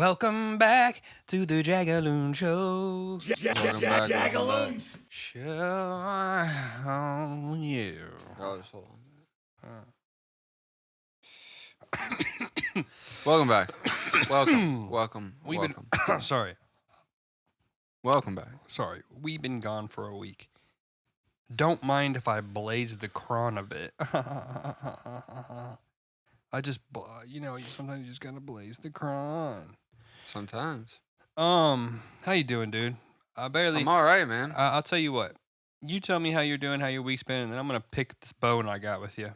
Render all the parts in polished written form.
Welcome back to the Jagaloon Show. Welcome back. Jagaloons. Show. Oh, yeah. Oh, just hold on. Welcome back. Welcome. We've been sorry. Welcome back. Sorry. We've been gone for a week. Don't mind if I blaze the cron a bit. I just, sometimes you just gotta blaze the cron. Sometimes. How you doing, dude? I'm all right, man. I'll tell you what. You tell me how you're doing, how your week's been, and then I'm gonna pick this bone I got with you.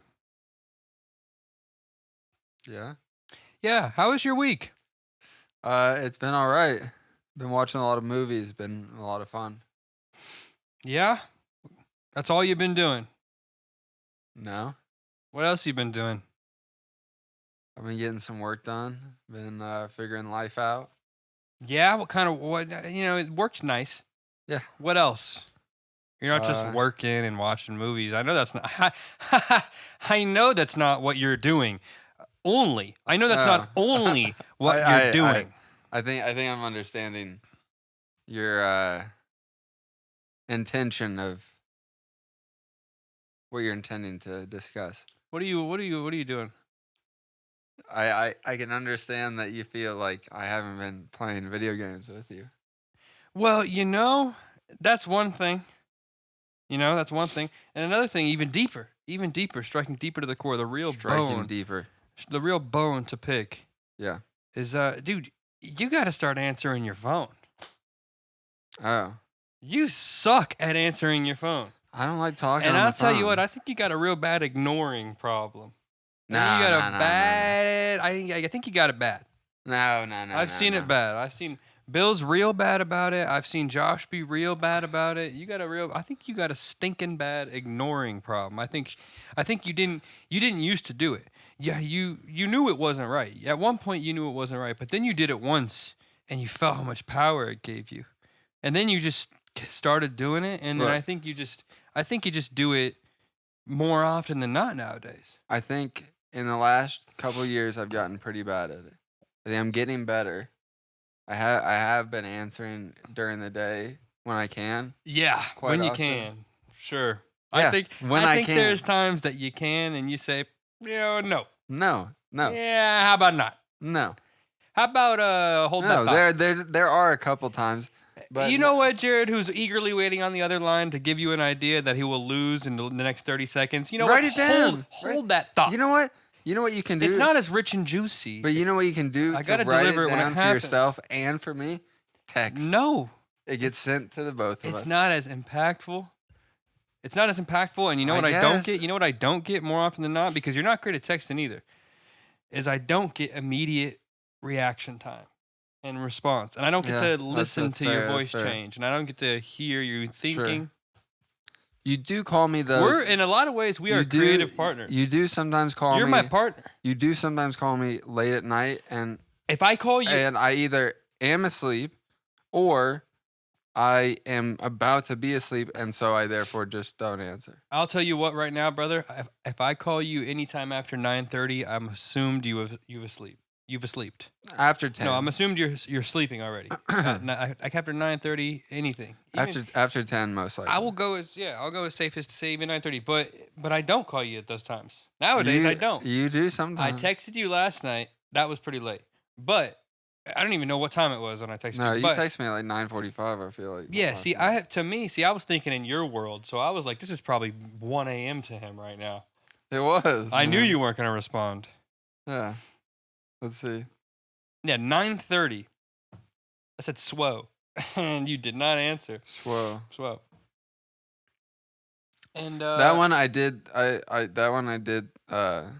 Yeah. Yeah. How was your week? It's been all right. Been watching a lot of movies. Been a lot of fun. Yeah. That's all you've been doing. No. What else you been doing? I've been getting some work done. Been figuring life out. Yeah. It works nice. Yeah. What else? You're not just working and watching movies. I know that's not. I know that's not what you're doing. I know that's not only what you're doing. I think I'm understanding your intention of what you're intending to discuss. What are you doing? I can understand that you feel like I haven't been playing video games with you. Well, that's one thing. That's one thing. And another thing, even deeper, striking deeper to the core, the real bone to pick. Yeah. Is, dude, you got to start answering your phone. Oh. You suck at answering your phone. I don't like talking and on I'll the phone. tell you what, I think you got a real bad ignoring problem. No, you got bad. No. I think you got it bad. No. I've seen it bad. I've seen Bill's real bad about it. I've seen Josh be real bad about it. I think you got a stinking bad ignoring problem. I think you didn't used to do it. Yeah, you knew it wasn't right. At one point you knew it wasn't right, but then you did it once and you felt how much power it gave you. And then you just started doing it, and then I think you just do it more often than not nowadays. I think in the last couple of years I've gotten pretty bad at it. I think I'm getting better. I have been answering during the day when I can. Yeah, quite when you often. can. Sure. Yeah, I think there's times that you can and you say, no. No. Yeah, how about not? No. How about hold that thought? There are a couple times. But you know what, Jared, who's eagerly waiting on the other line to give you an idea that he will lose in the next 30 seconds? You know Write what? it down. Hold that thought. You know what? You know what you can do? It's not as rich and juicy. But you know what you can do I to gotta write deliver it it when down it for happens. yourself and for me? Text. No. It gets sent to the both of us. It's not as impactful. It's not as impactful, and you know what I don't get? You know what I don't get more often than not? Because you're not great at texting either. Is I don't get immediate reaction time and response. And I don't get to listen to your voice change. And I don't get to hear you thinking. Sure. You do call me those. In a lot of ways, we are creative partners. You do sometimes call me. You're my partner. You do sometimes call me late at night, and if I call you, and I either am asleep or I am about to be asleep, and so I therefore just don't answer. I'll tell you what right now, brother. If I call you anytime after 9:30, I'm assumed you've asleep. You've asleeped. After 10. No, I'm assumed you're sleeping already. After 9:30, anything. After 10, most likely. I'll go as safe as to say even 9:30. But I don't call you at those times. Nowadays, I don't. You do sometimes. I texted you last night. That was pretty late. But I don't even know what time it was when I texted you. No, you texted me at like 9:45. I feel like. Yeah. See, I was thinking in your world, so I was like, this is probably 1 a.m. to him right now. It was. I knew you weren't gonna respond. Yeah. Let's see. Yeah, 9:30. I said "swo," and you did not answer. Swo. And that one I did. That one I did. I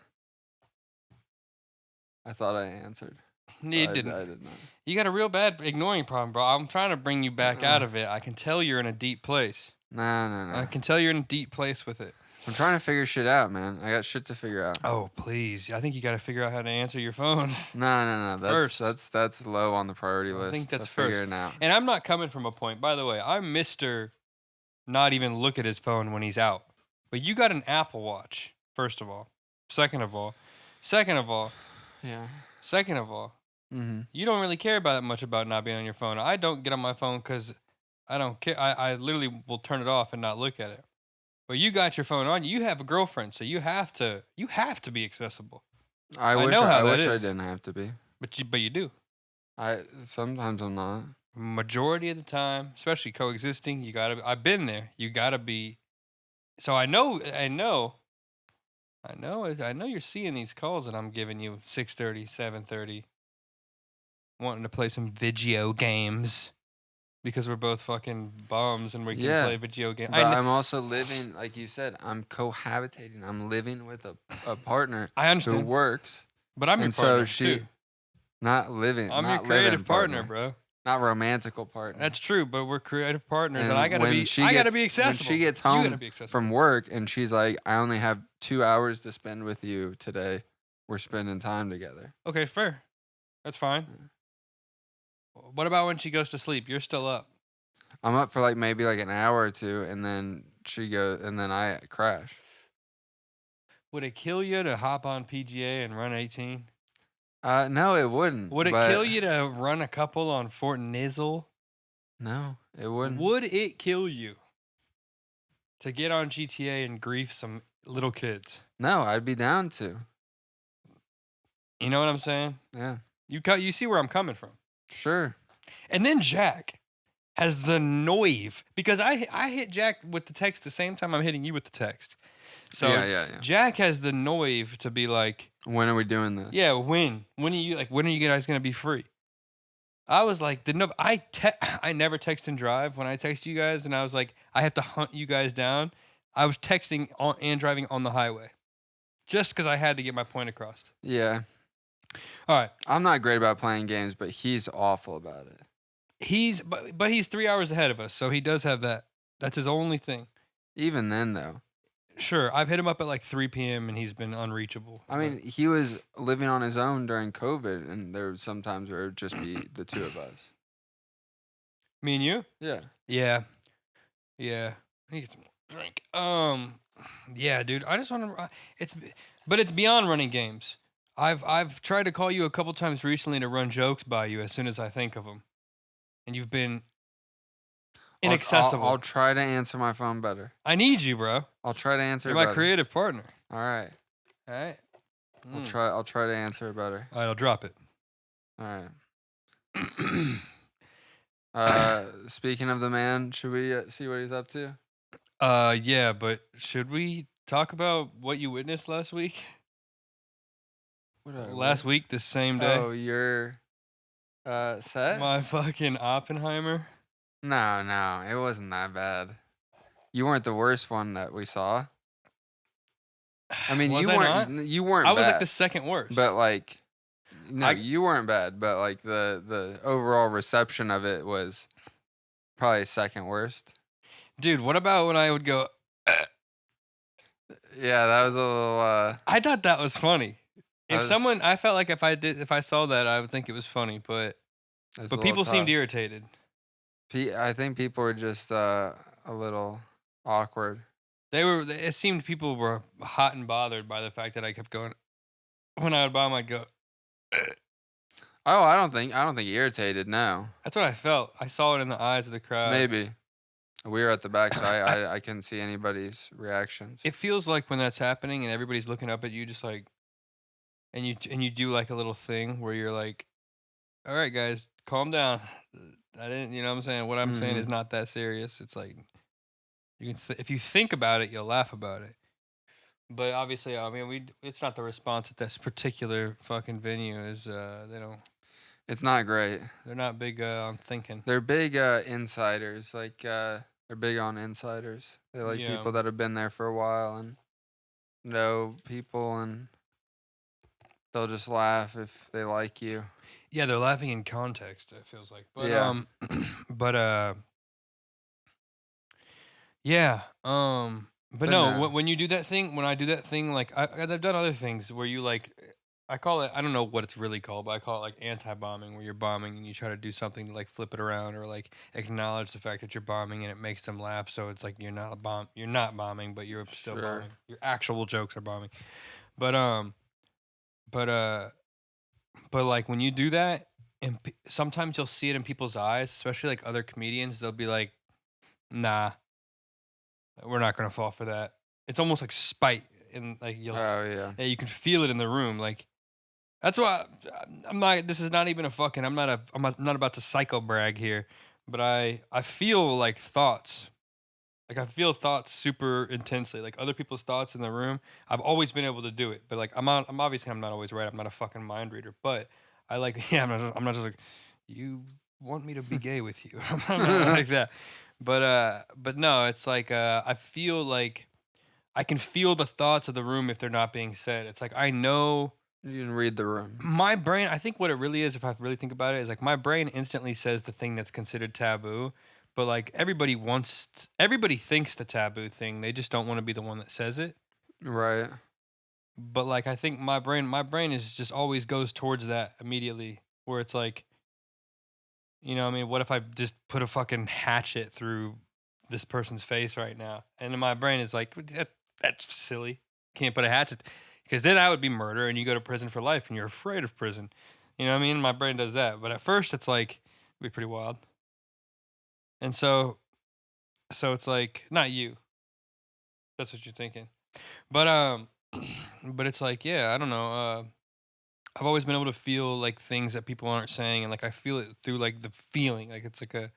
thought I answered. You didn't. I did not. You got a real bad ignoring problem, bro. I'm trying to bring you back out of it. I can tell you're in a deep place. No. I can tell you're in a deep place with it. I'm trying to figure shit out, man. I got shit to figure out. Oh, please. I think you got to figure out how to answer your phone. No. That's low on the priority list. I think that's first. Figure it out. And I'm not coming from a point. By the way, I'm Mr. Not even look at his phone when he's out. But you got an Apple Watch, first of all. Second of all. Yeah. Second of all, Mm-hmm. You don't really care about that much about not being on your phone. I don't get on my phone because I don't care. I literally will turn it off and not look at it. But you got your phone on. You have a girlfriend, so you have to be accessible. I know how I that wish I is. didn't have to be. But you do. Sometimes I'm not. Majority of the time, especially coexisting, you gotta. I've been there. You gotta be. So I know. You're seeing these calls that I'm giving you 6:30, 7:30, wanting to play some video games because we're both fucking bums and we can Yeah, play video games. but I'm also living, like you said, I'm cohabitating. I'm living with a partner I who understand, works, but I'm your and partner so too. not living, I'm your not living creative partner, bro. not romantical partner. That's true, but we're creative partners, and I And gotta when be. she I gotta gets be accessible. when she gets You gotta home be accessible. from work and she's like, I only have 2 hours to spend with you today. We're spending time together. Okay, fair. That's fine. What about when she goes to sleep? You're still up. I'm up for like maybe like an hour or two, and then she goes, and then I crash. Would it kill you to hop on PGA and run 18? No, it wouldn't. Would it but kill you to run a couple on Fort Nizzle? No, it wouldn't. Would it kill you to get on GTA and grief some little kids? No, I'd be down to. You know what I'm saying? Yeah, You see where I'm coming from. sure. And then Jack has the noive because I hit Jack with the text the same time I'm hitting you with the text. So yeah. Jack has the noive to be like, When are we doing this? yeah, when are you guys gonna be free? I was like, I never text and drive when I text you guys, and I was like, I have to hunt you guys down. I was texting and driving on the highway, just because I had to get my point across. Yeah. All right, I'm not great about playing games, but he's awful about it. but he's 3 hours ahead of us, so he does have that. That's his only thing. Even then, though. Sure, I've hit him up at like 3 p.m. and he's been unreachable. I mean, he was living on his own during COVID, and there were some times where it would just be the two of us. Me and you? Yeah. Yeah. I need to get some more drink. Yeah, dude. I just want to. But it's beyond running games. I've tried to call you a couple times recently to run jokes by you as soon as I think of them, and you've been inaccessible. I'll try to answer my phone better. I need you, bro. I'll try to answer. You're my better. creative partner. All right. All right. I'll try to answer better. All right, I'll drop it. All right. Speaking of the man, should we see what he's up to? Yeah, but should we talk about what you witnessed last week? Last week, the same day. Oh, your set? My fucking Oppenheimer. No, it wasn't that bad. You weren't the worst one that we saw. I mean, Was you I weren't. not? You weren't. I was bad, like the second worst. But like, no, I- you weren't bad. But like the overall reception of it was probably second worst. Dude, what about when I would go? Yeah, that was a little. I thought that was funny. That I felt like if I saw that, I would think it was funny. But people seemed irritated. I think people were just a little awkward. It seemed people were hot and bothered by the fact that I kept going. When I would bomb, I'd go. Oh, I don't think irritated. No, That's what I felt. I saw it in the eyes of the crowd. maybe we were at the back, so I couldn't see anybody's reactions. It feels like when that's happening and everybody's looking up at you, just like, and you do like a little thing where you're like, "All right, guys, calm down." I didn't, you know what I'm saying? What I'm saying is not that serious. It's like you can if you think about it, you'll laugh about it. But obviously, I mean, it's not the response at this particular fucking venue. Is they don't. It's not great. They're not big on thinking. They're big insiders. Like they're big on insiders. They like Yeah. people that have been there for a while and know people, and they'll just laugh if they like you. Yeah, they're laughing in context. It feels like, but Yeah. yeah, but no. no. When you do that thing, when I do that thing, like I've done other things where you like, I call it. I don't know what it's really called, but I call it like anti-bombing, where you're bombing and you try to do something to like flip it around or like acknowledge the fact that you're bombing and it makes them laugh. So it's like you're not bombing, but you're still Sure. bombing. Your actual jokes are bombing, but But like when you do that, and sometimes you'll see it in people's eyes, especially like other comedians. They'll be like, "Nah, we're not gonna fall for that." It's almost like spite, and like Oh yeah. yeah, you can feel it in the room. Like that's why I'm not. This is not even a fucking. I'm not about to psycho brag here, but I feel like thoughts. Like I feel thoughts super intensely. Like other people's thoughts in the room. I've always been able to do it, but like I'm not always right. I'm not a fucking mind reader, but I like yeah. I'm not just like you want me to be gay with you. I'm not like that. But no, it's like I feel like I can feel the thoughts of the room if they're not being said. It's like I know You can read the room. my brain. I think what it really is, if I really think about it, is like my brain instantly says the thing that's considered taboo, but like everybody thinks the taboo thing. They just don't want to be the one that says it. Right. But like I think my brain is just always goes towards that immediately, where it's like, I mean, what if I just put a fucking hatchet through this person's face right now? And then my brain is like, that's silly. Can't put a hatchet, because then that would be murder, and you go to prison for life, and you're afraid of prison. You know what I mean? My brain does that, but at first it's like it'd be pretty wild. And so it's like not you. That's what you're thinking, but but it's like yeah, I don't know. I've always been able to feel like things that people aren't saying, and like I feel it through like the feeling. Like it's like a.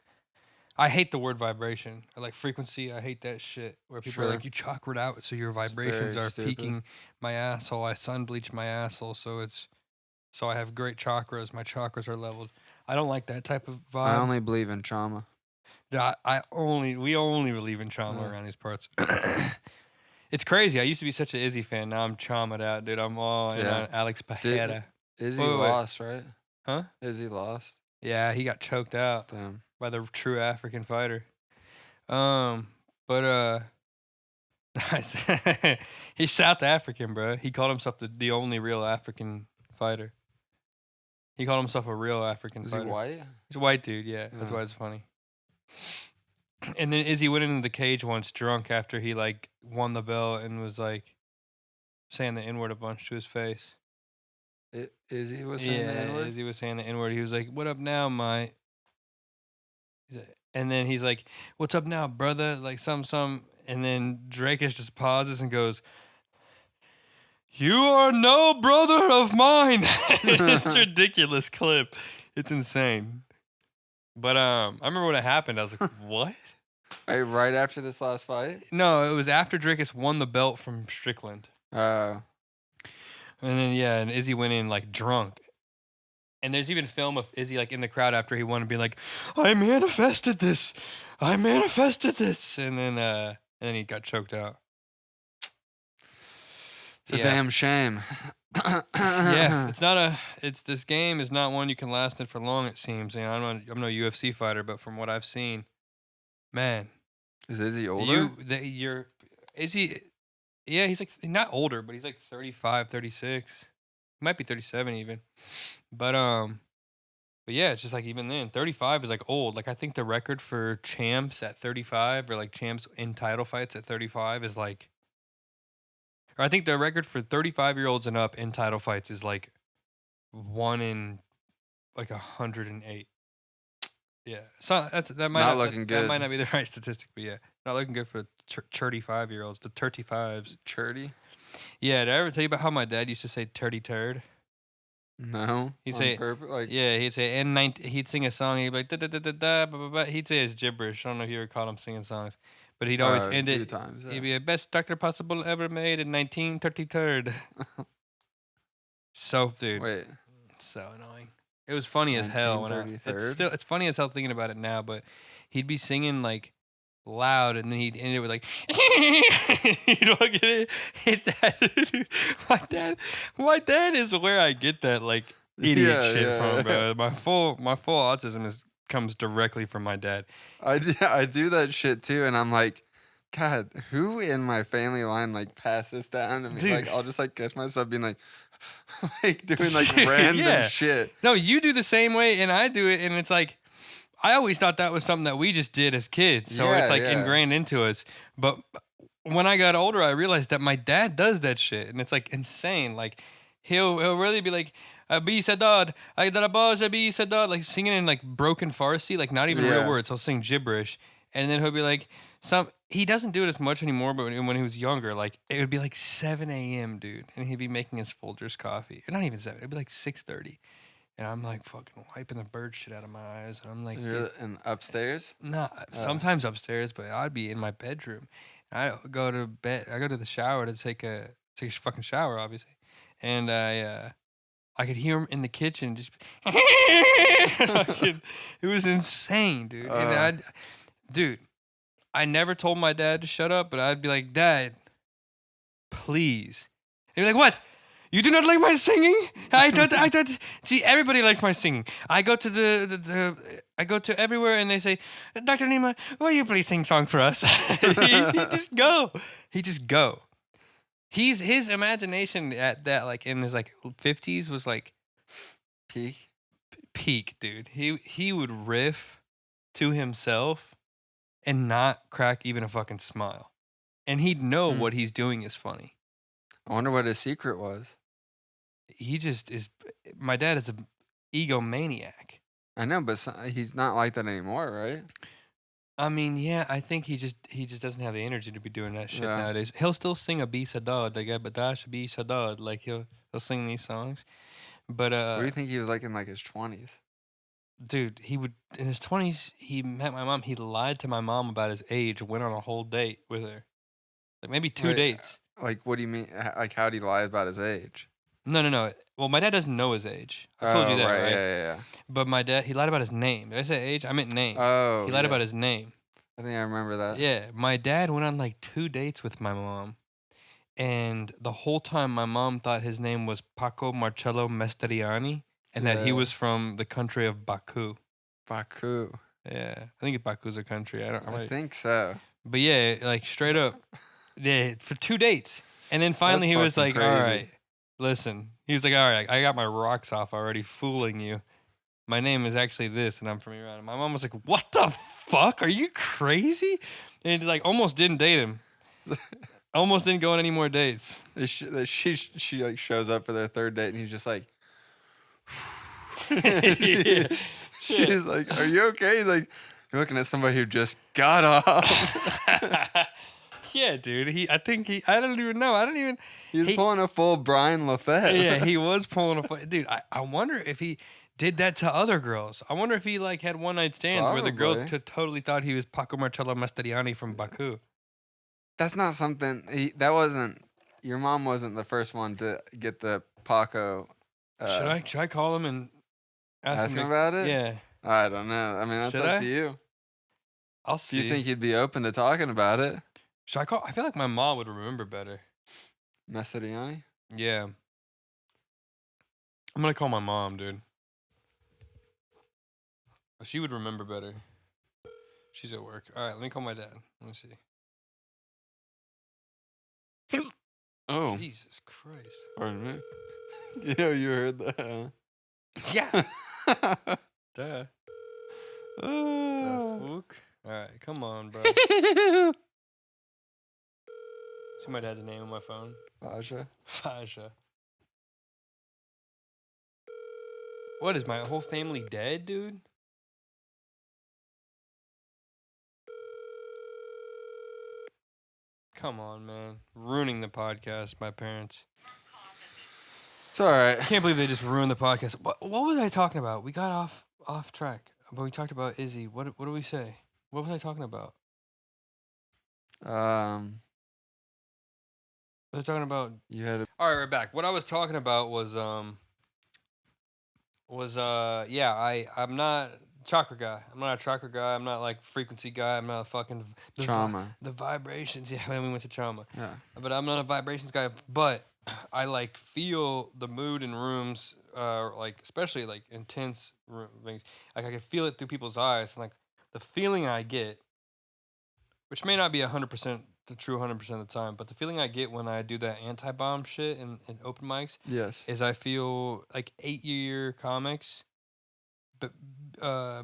I hate the word vibration. I like frequency. I hate that shit where people are Sure. like you chakra'd out, so your vibrations very are stupid. peaking my asshole. I sun bleached my asshole, so I have great chakras. My chakras are leveled. I don't like that type of I vibe. only believe in trauma. We only believe in trauma Yeah. around these parts. It's crazy. I used to be such an Izzy fan. Now I'm traumatized out, dude. I'm all in Yeah. on Alex Pajeda. Izzy Wait. lost, right? Huh? Izzy lost. Yeah, he got choked out Damn. by the true African fighter. But he's South African, bro. He called himself the only real African fighter. He called himself a real African Is he fighter. white? He's a white dude, yeah. That's Yeah. why it's funny. And then Izzy went into the cage once drunk after he like won the belt and was like saying the N-word a bunch to his face. Izzy was saying the Yeah, N-word? Izzy was saying the N-word. He was like, "What up now, mate?" And then he's like, "What's up now, brother?" Like some. And then Drakus just pauses and goes, "You are no brother of mine." It's a ridiculous clip. It's insane. But I remember when it happened. I was like, "What?" Wait, right after this last fight? No, it was after Drakus won the belt from Strickland. Oh. And then yeah, and Izzy went in like drunk. And there's even film of Izzy like in the crowd after he won and being like, "I manifested this. I manifested this." And then he got choked out. It's a damn shame. Yeah, it's this game is not one you can last in for long, it seems. I'm no UFC fighter, but from what I've seen, man, Is Izzy older? is he yeah, he's like not older, but he's like 35, 36. He might be 37 even. But yeah, it's just like even then, 35 is like old. Like I think the record for champs at 35 or like champs in title fights at 35 is like, or I think the record for 35-year-olds and up in title fights is like 1 in like 108. Yeah, so that might not looking that good. might not be the right statistic, but yeah, not looking good for 35-year-olds. The 35s. Churdy? Yeah, did I ever tell you about how my dad used to say "turdy turd"? No. He'd on say- purpose? Like, Yeah, he'd say he'd sing a song. He'd be like da da da da da, blah, blah, blah. He'd say it's gibberish. I don't know if you ever caught him singing songs, but he'd always end a few it. times. He'd be a best doctor possible ever made in 1933. So, dude, Wait. so annoying. It was funny as hell when it's funny as hell thinking about it now, but he'd be singing like loud and then he'd end it with like you don't get it? Hit that. my dad is where I get that like idiot shit from, bro. My full autism comes directly from my dad. I do that shit too, and I'm like, God, who in my family line like passed this down to me? Dude. Like, I'll just like catch myself being like, like doing like Yeah. random shit. No, you do the same way and I do it, and it's like I always thought that was something that we just did as kids. So it's like ingrained into us. But when I got older, I realized that my dad does that shit, and it's like insane. Like he'll really be like, Abisadad, Hyderabad, Abisadad, like singing in like broken Farsi, like not even real Yeah. words. He'll sing gibberish, and then he'll be like, He doesn't do it as much anymore, but when he was younger, like it would be like 7 a.m., dude, and he'd be making his Folgers coffee. Or not even 7. It'd be like 6:30, and I'm like fucking wiping the bird shit out of my eyes, and I'm like, You're in upstairs? nah, sometimes upstairs, but I'd be in my bedroom. I go to bed. I go to the shower to take a fucking shower, obviously, and I could hear him in the kitchen just. Fucking, it was insane, dude. And dude, I never told my dad to shut up, but I'd be like, Dad, please. And he'd be like, what? You do not like my singing? I don't. See, everybody likes my singing. I go to I go to everywhere and they say, Dr. Nima, will you please sing song for us? he just go. He just go. His imagination at that, like in his like 50s was like peak, dude. He would riff to himself and not crack even a fucking smile. And he'd know what he's doing is funny. I wonder what his secret was. He just is. My dad is an egomaniac. I know, but he's not like that anymore, right? I mean, yeah, I think he just doesn't have the energy to be doing that shit nowadays. He'll still sing a B Sadad, like Badash B Sadad, like he'll sing these songs. But what do you think he was like in like his 20s? Dude, he would in his 20s. He met my mom. He lied to my mom about his age. Went on a whole date with her, like maybe 2 dates. Like, what do you mean? Like, how would he lie about his age? No. Well, my dad doesn't know his age. I told you that, right? Yeah. But my dad, he lied about his name. Did I say age? I meant name. Oh, he lied about his name. I think I remember that. Yeah, my dad went on like 2 dates with my mom, and the whole time my mom thought his name was Paco Marcello Mesteriani, and that he was from the country of Baku. Baku. Yeah, I think Baku's a country. I think so. But yeah, like straight up, yeah, for 2 dates, and then finally he was like, crazy. "All right, listen." He was like, "All right, I got my rocks off already, fooling you. My name is actually this, and I'm from Iran." And my mom was like, "What the fuck? Are you crazy?" And he like almost didn't date him. Almost didn't go on any more dates. She like shows up for their 3rd date, and he's just like, she's like, "Are you okay?" He's like, "You're looking at somebody who just got off." Yeah, dude. I don't even know. He's pulling a full Brian LaFette. Yeah, he was pulling a dude. I wonder if he did that to other girls. I wonder if he like had one night stands where the girl totally thought he was Paco Marcello Masteriani from Baku. That's not something. That wasn't. Your mom wasn't the first one to get the Paco. Should I call him and ask him about it? Yeah. I don't know. I mean, that's up to you. I'll see. Do you think he'd be open to talking about it? Should I call? I feel like my mom would remember better. Masteriani? Yeah. I'm gonna call my mom, dude. She would remember better. She's at work. All right, let me call my dad. Let me see. Oh. Jesus Christ. Pardon me. Yeah, you heard that. Yeah. Duh. The fuck? All right, come on, bro. See my dad's name on my phone. Faja. What, is my whole family dead, dude? Come on, man. Ruining the podcast, my parents. It's all right. I can't believe they just ruined the podcast. What was I talking about? We got off track. But we talked about Izzy. What did we say? What was I talking about? What was I talking about? You had All right, we're back. What I was talking about was I'm not chakra guy. I'm not a chakra guy. I'm not like frequency guy. I'm not a fucking trauma. The vibrations. Yeah, when we went to trauma. Yeah. But I'm not a vibrations guy. But I like feel the mood in rooms, like especially like intense things. Like I can feel it through people's eyes, and like the feeling I get, which may not be 100% the true 100% of the time, but the feeling I get when I do that anti-bomb shit in open mics, is I feel like 8-year comics, but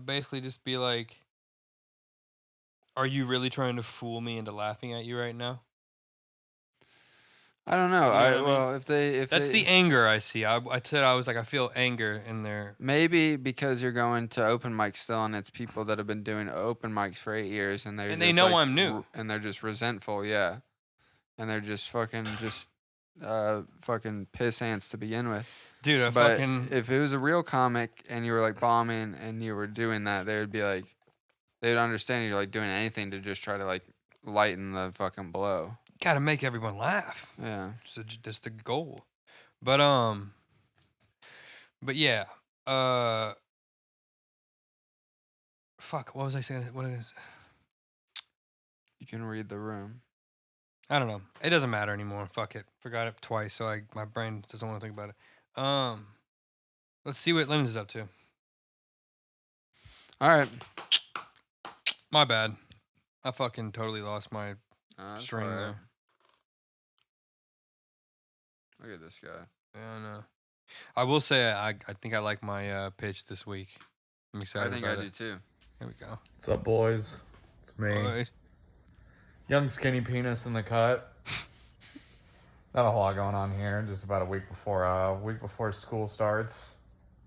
basically just be like, are you really trying to fool me into laughing at you right now? I don't know. You know what I mean? Well, if That's they the anger I see. I said I was like I feel anger in there. maybe because you're going to open mics still, and it's people that have been doing open mics for 8 years, and they're And just they know like, I'm new. and they're just resentful, yeah, and they're just fucking piss ants to begin with. Dude, I But fucking if it was a real comic and you were like bombing and you were doing that, they would be like, they'd understand you're like doing anything to just try to like lighten the fucking blow. gotta make everyone laugh. Yeah. That's the goal. But yeah. Fuck. What was I saying? What is? You can read the room. I don't know. It doesn't matter anymore. Fuck it. Forgot it twice, so my brain doesn't want to think about it. Let's see what Linz is up to. All right. My bad. I fucking totally lost my That's string all right. there. Look at this guy. Yeah, I know. I will say I think I like my pitch this week. I'm excited. I think about I it. do too. Here we go. What's up, boys? It's me. Boys. Young skinny penis in the cut. Not a whole lot going on here. Just about a week before school starts.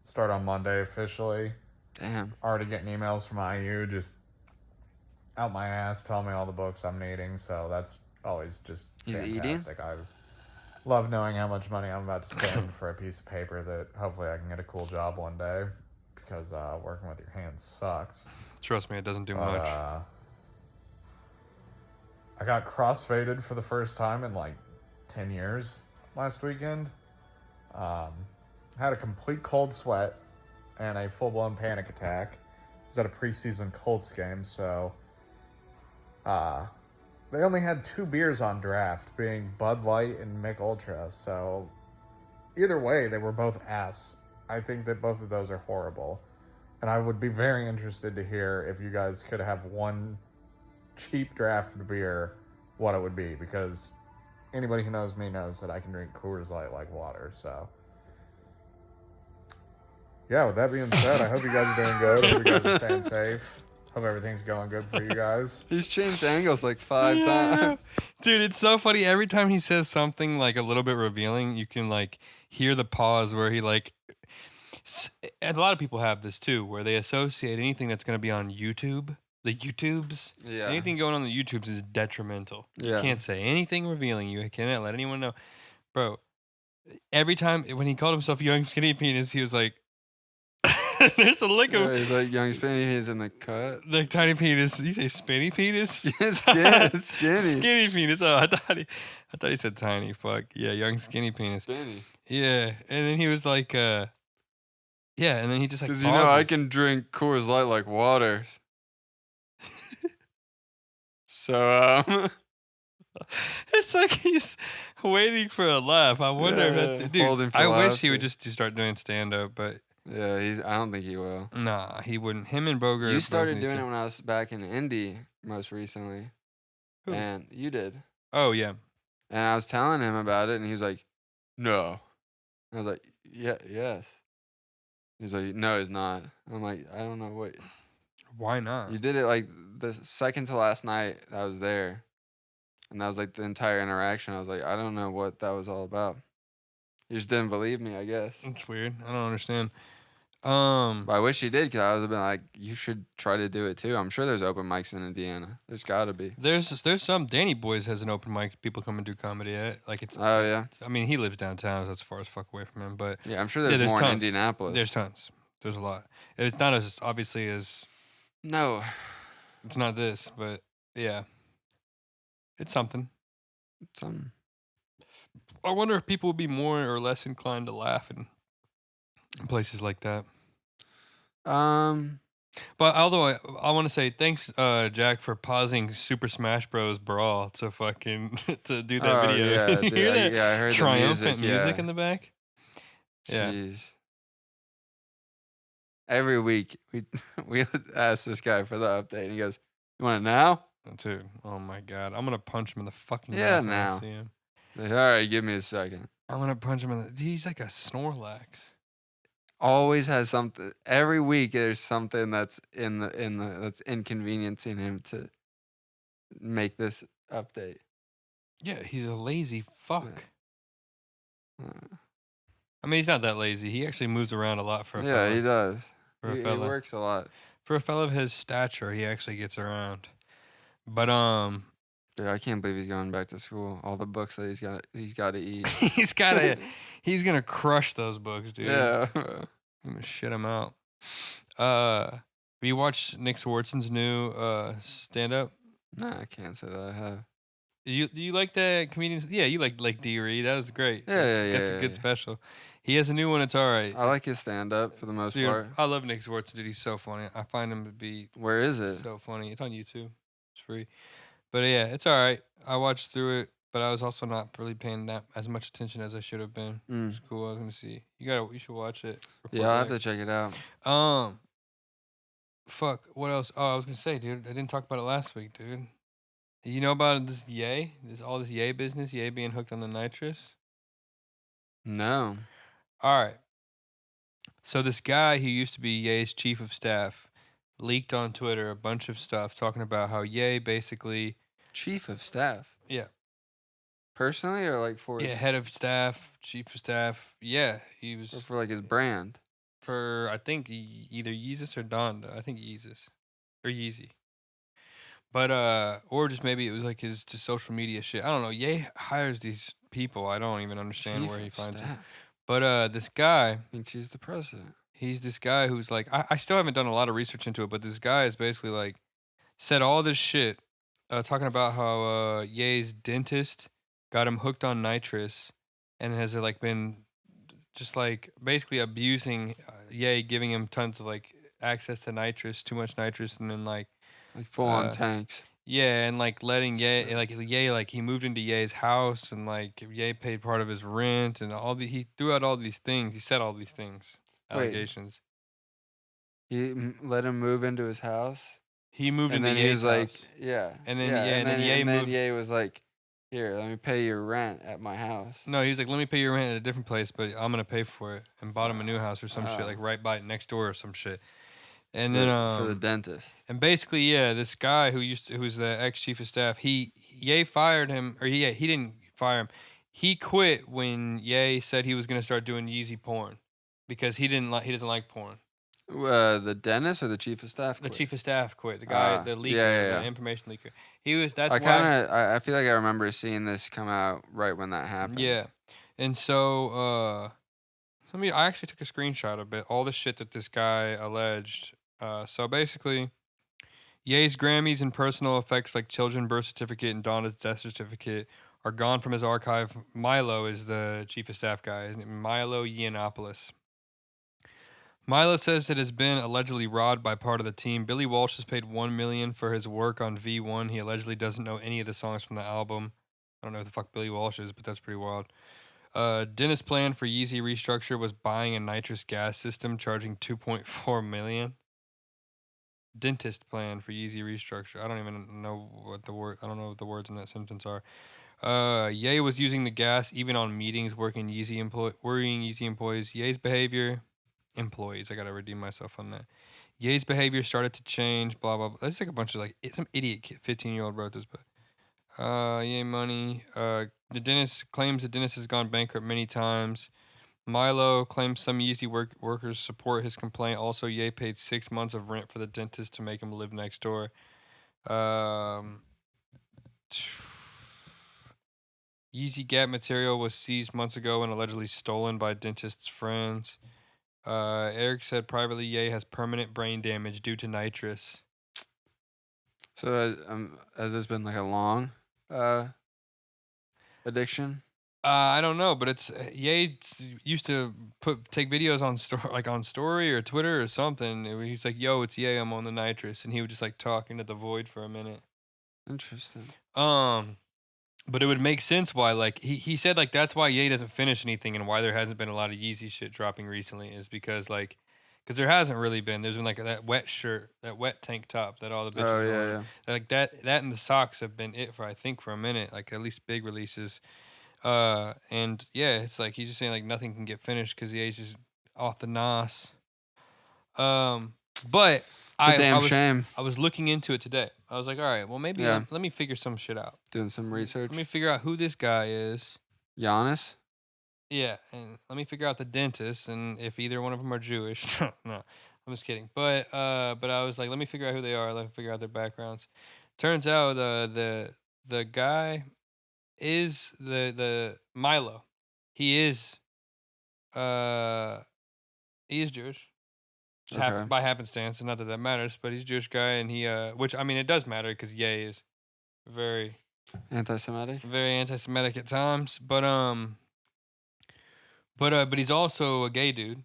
Start on Monday officially. Damn. Already getting emails from IU just out my ass telling me all the books I'm needing. So that's always just He's fantastic. I love knowing how much money I'm about to spend for a piece of paper that hopefully I can get a cool job one day, because working with your hands sucks. Trust me, it doesn't do But, much. I got crossfaded for the first time in like 10 years last weekend. Had a complete cold sweat and a full-blown panic attack. I was at a preseason Colts game, so they only had 2 beers on draft, being Bud Light and Mick Ultra. So either way, they were both ass. I think that both of those are horrible. And I would be very interested to hear if you guys could have one cheap draft beer, what it would be, because anybody who knows me knows that I can drink Coors Light like water. So yeah, with that being said, I hope you guys are doing good. I hope you guys are staying safe. Hope everything's going good for you guys. He's changed angles like 5 times. Dude, it's so funny. Every time he says something like a little bit revealing, you can like hear the pause where he like. And a lot of people have this too, where they associate anything that's going to be on YouTube, the YouTubes. Yeah. Anything going on the YouTubes is detrimental. Yeah. You can't say anything revealing. You cannot let anyone know, bro. Every time when he called himself Young Skinny Penis, he was like, "There's a lick Yeah, of he's like young spinny. He's in the cut. the tiny penis." You say spinny penis? Skinny. Skinny penis. Oh, I thought he said tiny. Fuck yeah, young skinny penis. Spinny. Yeah, and then he was like, yeah, and then he just like Because you know I pauses. can drink Coors Light like water. So It's like he's waiting for a laugh. I wonder if that's holding dude. for I wish laughter. he would just start doing stand up, but yeah, I don't think he will. nah, he wouldn't. Him and Boger. You both started need doing to. it when I was back in Indy most recently. Who? And you did. Oh yeah. And I was telling him about it, and he was like, "No." I was like, "Yeah, yes." He's like, "No, it's not." I'm like, "I don't know what." Why not? You did it like the second to last night I was there. And that was like the entire interaction. I was like, I don't know what that was all about. You just didn't believe me, I guess. It's weird. I don't understand. But I wish you did, because I would have been like, you should try to do it too. I'm sure there's open mics in Indiana. There's got to be. There's some Danny Boys has an open mic people come and do comedy at. Like it's. Oh, yeah. I mean, he lives downtown, so that's far as fuck away from him. But Yeah, I'm sure there's more tons. in Indianapolis. There's tons. There's a lot. It's not as obviously as. No. It's not this, but yeah. It's something. I wonder if people would be more or less inclined to laugh in places like that. But although I want to say thanks, Jack, for pausing Super Smash Bros. Brawl to fucking to do that video. Yeah, Did you dude, hear that? yeah, I heard Triumphant the music, in the back. Yeah. Jeez. Every week we ask this guy for the update, and he goes, "You want it now?" Dude, oh my god, I'm gonna punch him in the fucking Yeah, mouth when I now. see him. Like, all right, give me a second. I'm gonna punch him in the. He's like a Snorlax. Always has something. Every week there's something that's in the that's inconveniencing him to make this update. Yeah, he's a lazy fuck. Uh, I mean, he's not that lazy. He actually moves around a lot for a yeah, fella. he does. For a He fella. works a lot. For a fella of his stature, he actually gets around. But Dude, I can't believe he's going back to school. All the books that he's got to eat. he's gonna crush those books, dude. Yeah. I'm gonna shit him out. Have you watched Nick Swartzen's new stand up? Nah, I can't say that I have. Do you like the comedians? Yeah, you like D. Reed. That was great. Yeah, That's a good special. He has a new one. It's all right. I like his stand up for the most Dude, part. I love Nick Swartzen, dude. He's so funny. I find him to be Where is it? so funny. It's on YouTube. It's free. But yeah, it's all right. I watched through it, but I was also not really paying that as much attention as I should have been. It's cool. I was gonna see. You should watch it. Yeah, I'll have to check it out. Fuck. What else? Oh, I was gonna say, dude. I didn't talk about it last week, dude. You know about this Ye? All this Ye business. Ye being hooked on the nitrous. No. All right. So this guy who used to be Ye's chief of staff leaked on Twitter a bunch of stuff talking about how Ye basically Chief of staff. Yeah. Personally or like for his, head of staff, chief of staff. Yeah, he was or for like his brand. for I think either Yeezus or Donda. I think Yeezus or Yeezy. But or just maybe it was like his just social media shit. I don't know. Ye hires these people. I don't even understand Chief where he of finds them. staff. But this guy, I think she's the president. he's this guy who's like I still haven't done a lot of research into it, but this guy is basically like said all this shit talking about how Ye's dentist got him hooked on nitrous and has like been just like basically abusing Ye, giving him tons of like access to nitrous, too much nitrous, and then like full on tanks. Yeah, and like letting Ye So- like Ye like he moved into Ye's house and like Ye paid part of his rent and he threw out all these things. He said all these things, Wait. allegations. He let him move into his house. He moved And into then he Ye's was like, house. yeah. And then- yeah, yeah, and then Ye moved- Ye was like, here, let me pay your rent at my house. No, he was like, let me pay your rent at a different place, but I'm gonna pay for it, and bought him a new house or some shit, like right by next door or some shit. And then for the dentist. and basically, yeah, this guy who's the ex chief of staff, Ye fired him, or he didn't fire him. He quit when Ye said he was gonna start doing Yeezy porn because he doesn't like porn. The dentist or the chief of staff? The quit? chief of staff quit. The guy, the leaker, yeah. the information leaker. He was. That's I why. kind of, I feel like I remember seeing this come out right when that happened. Yeah, and so I actually took a screenshot of it. All the shit that this guy alleged. So basically, Ye's Grammys and personal effects like children birth certificate and Donna's death certificate are gone from his archive. Milo is the chief of staff guy. His name, Milo Yiannopoulos. Milo says it has been allegedly robbed by part of the team. Billy Walsh has paid $1 million for his work on V1. He allegedly doesn't know any of the songs from the album. I don't know who the fuck Billy Walsh is, but that's pretty wild. Dennis' plan for Yeezy restructure was buying a nitrous gas system, charging $2.4 million. Dentist plan for Yeezy restructure. I don't even know what the word. I don't know what the words in that sentence are. Ye was using the gas even on meetings, worrying Yeezy employees. Ye's behavior. Employees. I gotta redeem myself on that. Ye's behavior started to change. Blah blah blah. That's like a bunch of like some idiot kid, 15-year-old wrote this, but Ye money. The dentist claims the dentist has gone bankrupt many times. Milo claims some Yeezy workers support his complaint. Also, Ye paid 6 months of rent for the dentist to make him live next door. Yeezy Gap material was seized months ago and allegedly stolen by dentist's friends. Eric said privately Ye has permanent brain damage due to nitrous. So has this been like a long addiction? I don't know, but it's Ye used to take videos on story or Twitter or something. He's like, "Yo, it's Ye, I'm on the nitrous," and he would just like talk into the void for a minute. Interesting. But it would make sense why, like, he said, like, that's why Ye doesn't finish anything and why there hasn't been a lot of Yeezy shit dropping recently is because, like, because there hasn't really been. There's been, like, that wet shirt, that wet tank top that all the bitches Oh, wear. yeah. Like, that and the socks have been it for, I think, for a minute, like, at least big releases. And, yeah, it's like, he's just saying, like, nothing can get finished because Ye's just off the nos. But It's a damn shame. I was looking into it today. I was like, all right, well maybe Yeah. let me figure some shit out. Doing some research. Let me figure out who this guy is. Giannis? Yeah, and let me figure out the dentist and if either one of them are Jewish. No, I'm just kidding. But I was like, let me figure out who they are. Let me figure out their backgrounds. Turns out the guy is the Milo. He is Jewish. Okay. By happenstance, and not that matters, but he's a Jewish guy, and he which I mean it does matter because Ye is very Anti-Semitic? very anti-Semitic at times, but he's also a gay dude.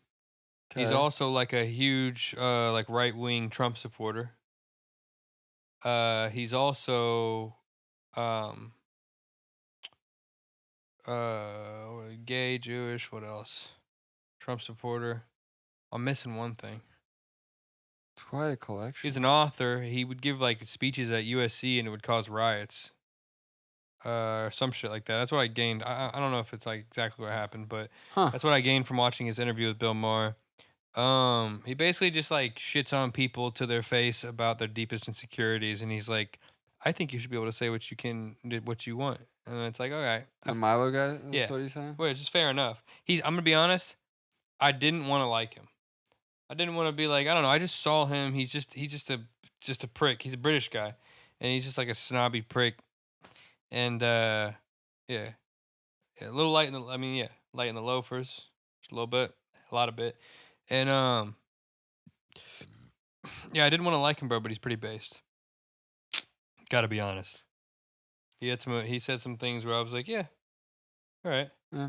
He's Okay. also like a huge like right-wing Trump supporter. He's also gay, Jewish, what else? Trump supporter. I'm missing one thing. It's quite a collection. He's an author. He would give like speeches at USC and it would cause riots. Some shit like that. That's what I gained. I don't know if it's like exactly what happened, but that's what I gained from watching his interview with Bill Maher. He basically just like shits on people to their face about their deepest insecurities, and he's like, I think you should be able to say what you want. And it's like, okay. The Milo guy? That's Yeah. what he's saying? Well, it's just fair enough. I'm gonna be honest, I didn't want to like him. I didn't want to be like, I don't know, I just saw him, he's just a prick. He's a British guy. And he's just like a snobby prick. And yeah. A little light in the light in the loafers. Just a little bit. A lot of bit. And yeah, I didn't want to like him, bro, but he's pretty based. Gotta be honest. He said some things where I was like, yeah, all right. Yeah.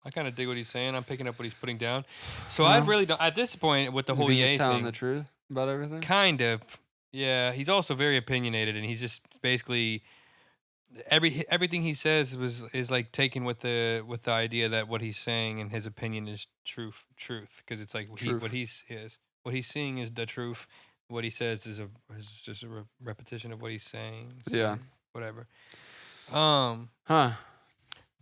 I kind of dig what he's saying. I'm picking up what he's putting down. So I really don't, at this point with the whole Ye he's telling thing, the truth about everything? kind of. Yeah, he's also very opinionated, and he's just basically everything he says is like taken with the idea that what he's saying and his opinion is truth, because it's like what he's seeing is the truth. What he says is just a repetition of what he's saying. So Yeah. Whatever. Huh.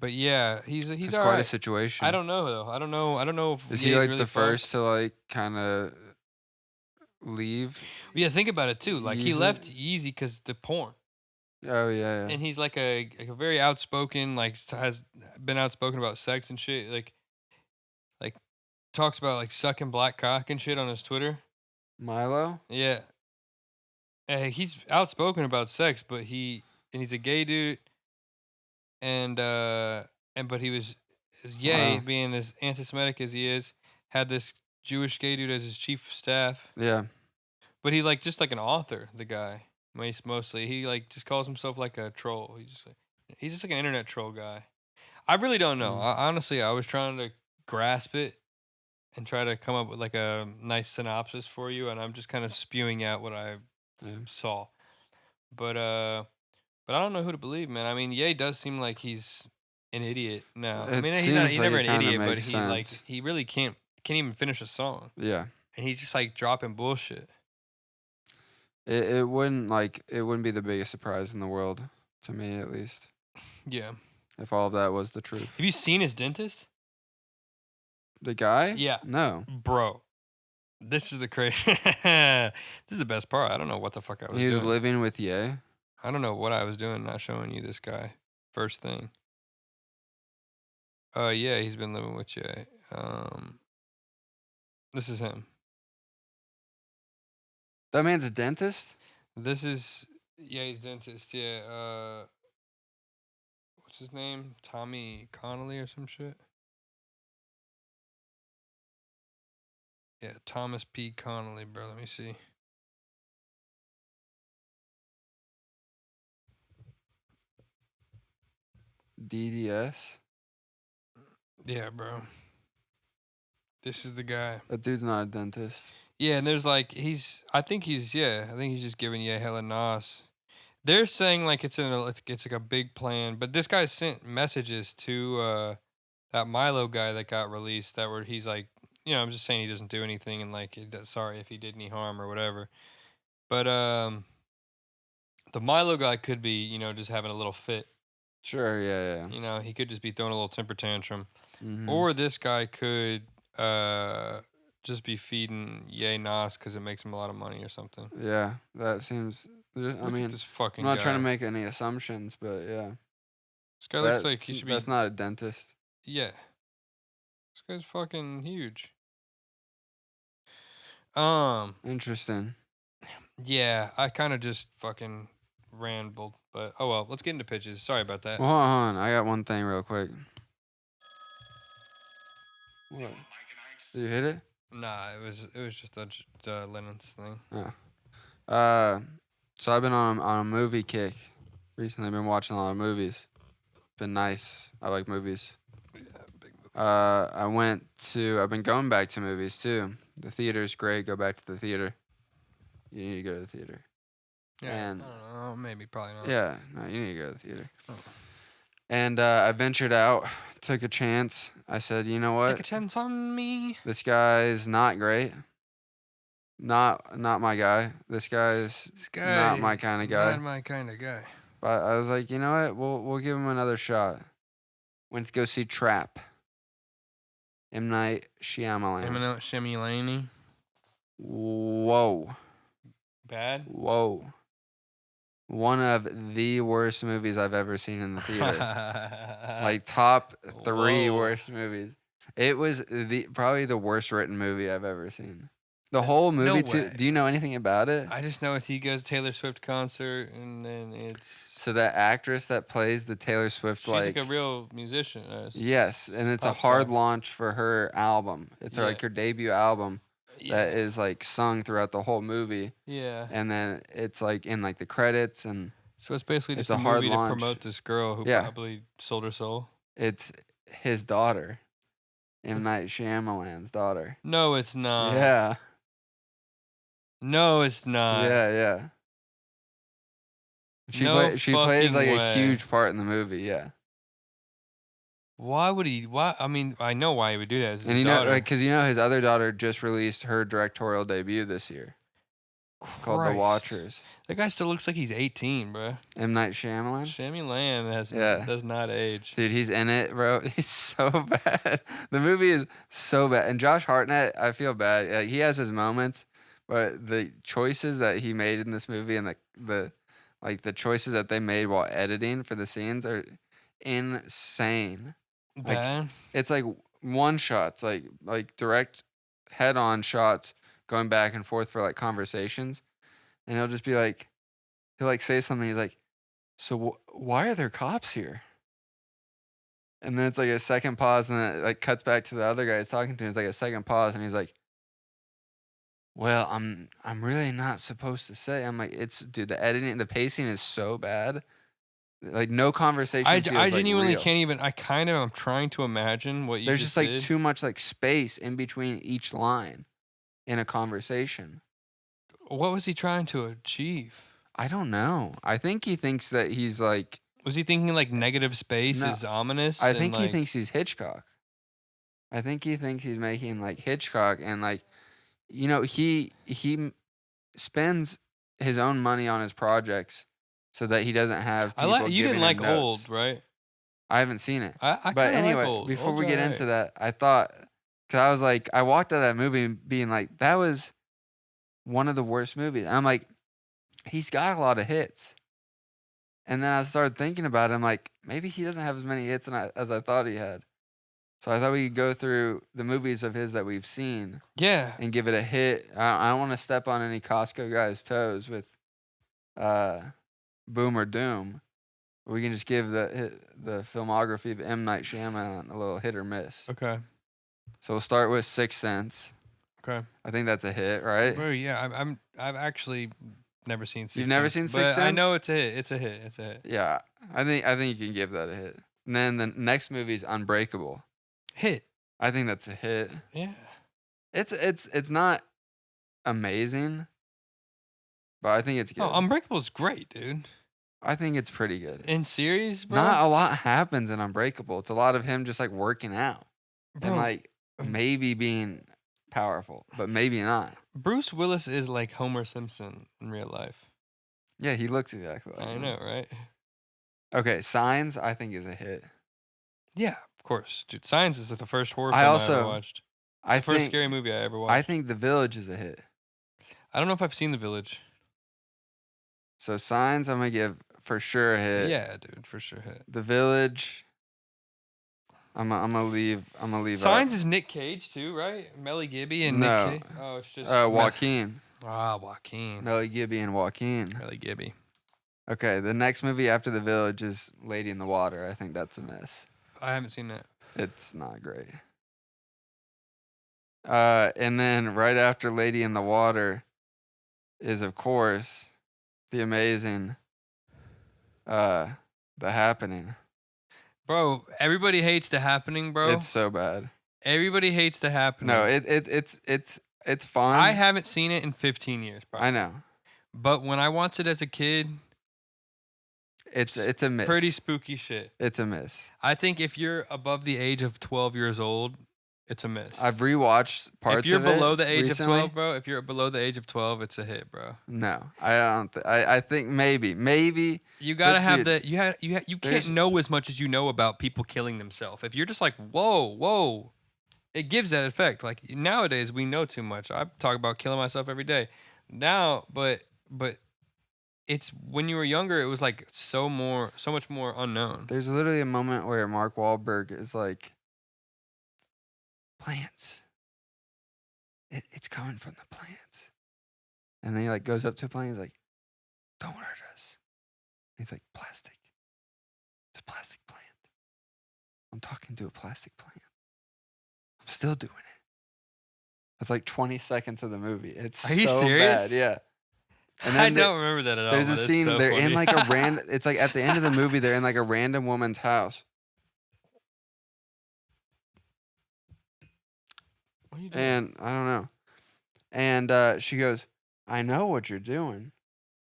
But yeah, he's It's all quite right. a situation. I don't know though. I don't know if Is Ye's he like really the fucked. first to like kind of leave? Yeah, think about it too. Like he Yeezy? left Yeezy because the porn, Oh yeah. and he's like a very outspoken, like has been outspoken about sex and shit. Like talks about like sucking black cock and shit on his Twitter. Milo? Yeah, he's outspoken about sex, but he's a gay dude, and but he was Ye, Wow. being as anti-Semitic as he is, had this Jewish gay dude as his chief of staff. Yeah. But he like just like an author, the guy. Mostly, he like just calls himself like a troll. He's just like an internet troll guy. I really don't know. Honestly, I was trying to grasp it and try to come up with like a nice synopsis for you, and I'm just kind of spewing out what I saw. But I don't know who to believe, man. I mean, Ye does seem like he's an idiot now. I mean, he's never an idiot, but he really can't even finish a song. Yeah. And he's just like dropping bullshit. It wouldn't be the biggest surprise in the world, to me at least, Yeah. if all of that was the truth. Have you seen his dentist? The guy? Yeah. No. Bro. This is the crazy. This is the best part. I don't know what the fuck I was He was doing. living with Ye? I don't know what I was doing not showing you this guy. First thing. Yeah, he's been living with Ye. This is him. That man's a dentist? This is Ye's dentist, yeah. What's his name? Tommy Connolly or some shit? Yeah, Thomas P. Connolly, bro. Let me see. DDS? Yeah, bro. This is the guy. That dude's not a dentist. Yeah, and there's like I think he's just giving Ye hella nos. They're saying like it's like a big plan, but this guy sent messages to that Milo guy that got released where he's like, I'm just saying he doesn't do anything and like sorry if he did any harm or whatever. But the Milo guy could be, just having a little fit. Sure, yeah. He could just be throwing a little temper tantrum. Mhm. Or this guy could just be feeding Ye Nas because it makes him a lot of money or something. Yeah, that seems. I Look at mean, this fucking I'm not guy. trying to make any assumptions, but yeah, This guy looks like he should be. That's not a dentist. Yeah. This guy's fucking huge. Interesting. Yeah, I kind of just fucking rambled, but oh well. Let's get into pitches. Sorry about that. Well, hold on. I got one thing real quick. What? Did you hit it? Nah, it was just a Lennon's thing. Oh. So I've been on a movie kick recently. I've been watching a lot of movies. Been nice. I like movies. Yeah, big movie. I've been going back to movies too. The theater's great. Go back to the theater. You need to go to the theater. Yeah, And I don't know, maybe, probably not. yeah, no, you need to go to the theater. Oh. And I ventured out, took a chance. I said, you know what? Take a chance on me. This guy's not great. Not my guy. This guy's not my kind of guy. Not my kind of guy. But I was like, you know what? We'll give him another shot. Went to go see Trap. M. Night Shyamalan. Shyamalan. Whoa. Bad? Whoa. One of the worst movies I've ever seen in the theater. Like top 3 Whoa. worst movies. It was probably the worst written movie I've ever seen. The whole movie too. way. Do you know anything about it? I just know he goes to Taylor Swift concert and then it's So that actress that plays the Taylor Swift she's like a real musician. Yes, and it's a pop hard star. launch for her album. It's Yeah. like her debut album Yeah. that is like sung throughout the whole movie. Yeah. And then it's like in like the credits, and So it's basically It's just a a hard movie to launch. promote this girl who Yeah. probably sold her soul. it's his daughter, M. Night Shyamalan's daughter. No, it's not. Yeah, No, it's not. yeah. She No she plays fucking like a way. huge part in the movie. Yeah, Why would he? Why? I mean, I know why he would do that. It's and his you know, daughter. like, cause you know his other daughter just released her directorial debut this year called The Christ. Watchers. That guy still looks like he's 18, bro. M. Night Shyamalan. Shyamalan Yeah. does not age. Dude, he's in it, bro. He's so bad. The movie is so bad. And Josh Hartnett, I feel bad. Like, he has his moments, but the choices that he made in this movie and the choices that they made while editing for the scenes are insane. Like, Bad. It's like one shots, like direct head-on shots going back and forth for like conversations, and he'll just be like, he'll like say something. He's like, "So why are there cops here?" And then it's like a second pause, and then it like cuts back to the other guy he's talking to. It's like a second pause, and he's like, "Well, I'm really not supposed to say." I'm like, dude, the editing, the pacing is so bad. Like no conversation. I feels, genuinely real. can't even. I kind of am trying to imagine what you There's just just like did. too much like space in between each line in a conversation. What was he trying to achieve? I don't know. I think he thinks that he's like. Was he thinking like negative space No. is ominous? I and, think he like- thinks he's Hitchcock. I think he thinks he's making like Hitchcock, and like, you know, he spends his own money on his projects so that he doesn't have. I People like. You giving didn't him like notes. Old, right? I haven't seen it. I But kinda anyway, like Old. before Old's we get alright. into that, I thought, because I was like, I walked out of that movie being like, that was one of the worst movies. And I'm like, he's got a lot of hits. And then I started thinking about it. I'm like, maybe he doesn't have as many hits as I thought he had. So I thought we could go through the movies of his that we've seen Yeah. and give it a hit. I don't want to step on any Costco guys' toes with Boom or Doom. We can just give the filmography of M. Night Shyamalan a little hit or miss. Okay. So we'll start with Sixth Sense. Okay. I think that's a hit, right? Bro, yeah. I've actually never seen. Sixth You've never Sense, seen Sixth but I Sense? know it's a hit. It's a hit. It's a hit. Yeah, I think you can give that a hit. And then the next movie is Unbreakable. Hit. I think that's a hit. Yeah. It's not amazing, but I think it's good. Oh, Unbreakable's great, dude. I think it's pretty good. In series, bro. Not a lot happens in Unbreakable. It's a lot of him just like working out Bro, and like maybe being powerful, but maybe not. Bruce Willis is like Homer Simpson in real life. Yeah, he looks exactly like I him. know, right? Okay, Signs I think is a hit. Yeah, of course, dude. Science is the first horror I film I also- ever watched. I the first think scary movie I ever watched. I think The Village is a hit. I don't know if I've seen The Village. So Signs, I'm gonna give for sure a hit. Yeah, dude, for sure hit. The Village, I'm gonna leave. Signs out. is Nick Cage too, right? Melly Gibby and No. Nick Cage. Oh, it's just Joaquin. Joaquin. Melly Gibby and Joaquin. Melly Gibby. Okay, the next movie after The Village is Lady in the Water. I think that's a miss. I haven't seen that. It's not great. And then right after Lady in the Water is, of course, the amazing The Happening. Bro, everybody hates The Happening, bro. It's so bad. Everybody hates The Happening. No, it's fun. I haven't seen it in 15 years, bro. I know. But when I watched it as a kid, It's a miss. pretty spooky shit. It's a miss. I think if you're above the age of 12 years old, it's a miss. I've rewatched parts of it. If you're below the age recently. of 12, bro, if you're below the age of 12, it's a hit, bro. No, I don't. I think maybe. You gotta have dude, the you there's- can't know as much as you know about people killing themselves. If you're just like whoa, it gives that effect. Like nowadays, we know too much. I talk about killing myself every day. Now, but it's when you were younger, it was like so much more unknown. There's literally a moment where Mark Wahlberg is like, plants. It's coming from the plants. And then he like goes up to a plant. He's like, don't hurt us. And he's like, plastic. It's a plastic plant. I'm talking to a plastic plant. I'm still doing it. That's like 20 seconds of the movie. It's Are you so serious? bad. Yeah. And I then don't remember that at all. there's but a it's scene. so They're in funny. like a random. It's like at the end of the movie. They're in like a random woman's house, What are you doing? and I don't know. And she goes, "I know what you're doing.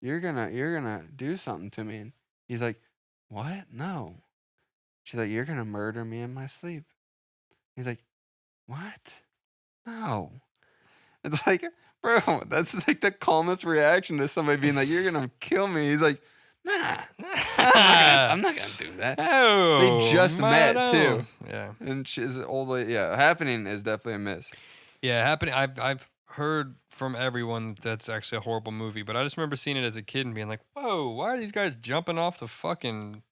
You're gonna do something to me." And he's like, "What? No." She's like, "You're gonna murder me in my sleep." He's like, "What? No." It's like, bro, that's like the calmest reaction to somebody being like, "You're gonna kill me." He's like, "Nah, I'm not gonna do that." Oh, They just met, madam. too. Yeah, And she's an old lady. Yeah, Happening is definitely a miss. yeah. Happening. I've heard from everyone that that's actually a horrible movie, but I just remember seeing it as a kid and being like, "Whoa, why are these guys jumping off the fucking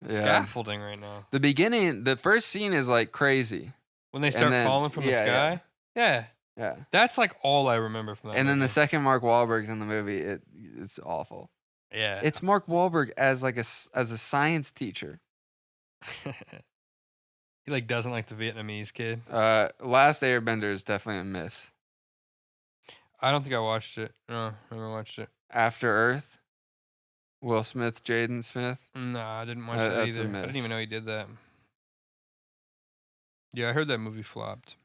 Yeah. scaffolding right now?" The beginning, the first scene is like crazy. When they start then- falling from the yeah, sky. Yeah, Yeah. that's like all I remember from that. And then the movie. second Mark Wahlberg's in the movie, it's awful. yeah, It's Mark Wahlberg as like as a science teacher. he like doesn't like the Vietnamese kid. Last Airbender is definitely a miss. I don't think I watched it. No, I never watched it. After Earth, Will Smith, Jaden Smith. No, I didn't watch That's that a either. I miss. didn't even know he did that. Yeah, I heard that movie flopped.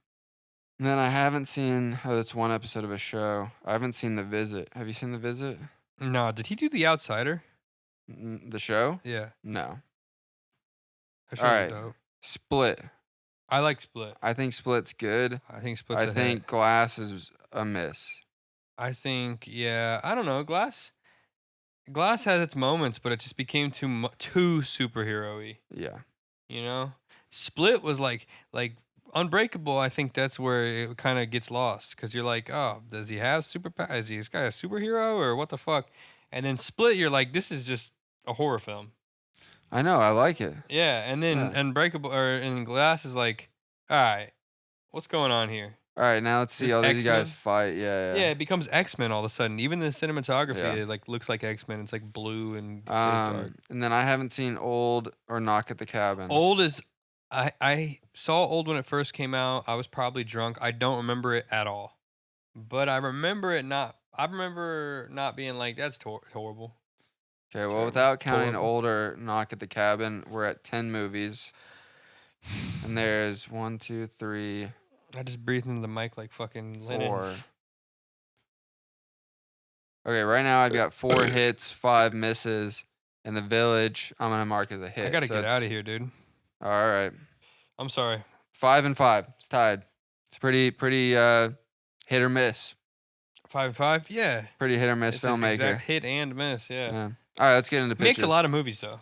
And then I haven't seen. Oh, that's one episode of a show. I haven't seen The Visit. Have you seen The Visit? No, did he do The Outsider? The show? Yeah, No. that show was Alright. dope. Split. I like Split. I think Split's good. I think Split's I a think hit. Glass is a miss. I think, yeah, I don't know. Glass has its moments, but it just became too superhero-y. Yeah. You know, Split was like Unbreakable. I think that's where it kind of gets lost because you're like, oh, does he have superpower? Is this guy a superhero or what the fuck? And then Split, you're like, this is just a horror film. I know. I like it. Yeah, and then Yeah. Unbreakable and Glass is like, all right, what's going on here? All right, now let's see Just all these guys X-Men? fight. Yeah. Yeah, it becomes X-Men all of a sudden. Even the cinematography, Yeah. it like looks like X-Men. It's like blue and stays dark. And then I haven't seen Old or Knock at the Cabin. Old is I saw Old when it first came out. I was probably drunk. I don't remember it at all. But I remember not being like that's horrible. Okay, well, terrible. without counting Horrible. Old or Knock at the Cabin, we're at 10 movies. And there's 1, 2, 3, I just breathed into the mic like fucking 4. linens. Okay, right now I've got 4 hits, 5 misses, and The Village I'm gonna mark as a hit. I gotta so get it's- out of here, dude. All right, I'm sorry. 5 and 5. It's tied. It's pretty hit or miss. 5 and 5? Yeah. Pretty hit or miss It's an filmmaker. exact hit and miss, yeah. Yeah. All right, let's get into Makes pictures. a lot of movies though.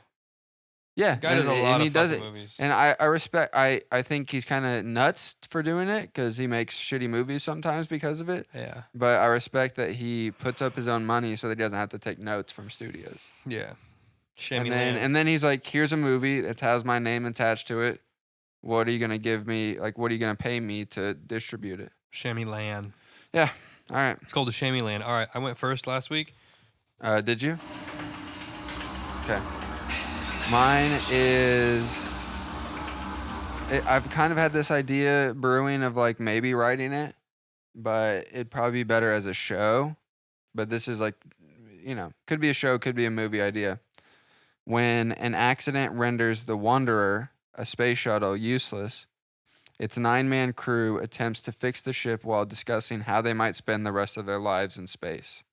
Yeah, Guy does a lot he of does fucking it. movies. And I respect. I think he's kind of nuts for doing it because he makes shitty movies sometimes because of it. Yeah. But I respect that he puts up his own money so that he doesn't have to take notes from studios. Yeah. And then he's like, here's a movie that has my name attached to it. What are you gonna give me? Like, what are you gonna pay me to distribute it? Shammy-Land. Yeah. All right. It's called the Shammy-Land. All right, I went first last week. Did you? Okay. Mine is. I've kind of had this idea brewing of like maybe writing it, but it'd probably be better as a show. But this is like, could be a show, could be a movie idea. When an accident renders the Wanderer, a space shuttle, useless, its 9-man crew attempts to fix the ship while discussing how they might spend the rest of their lives in space.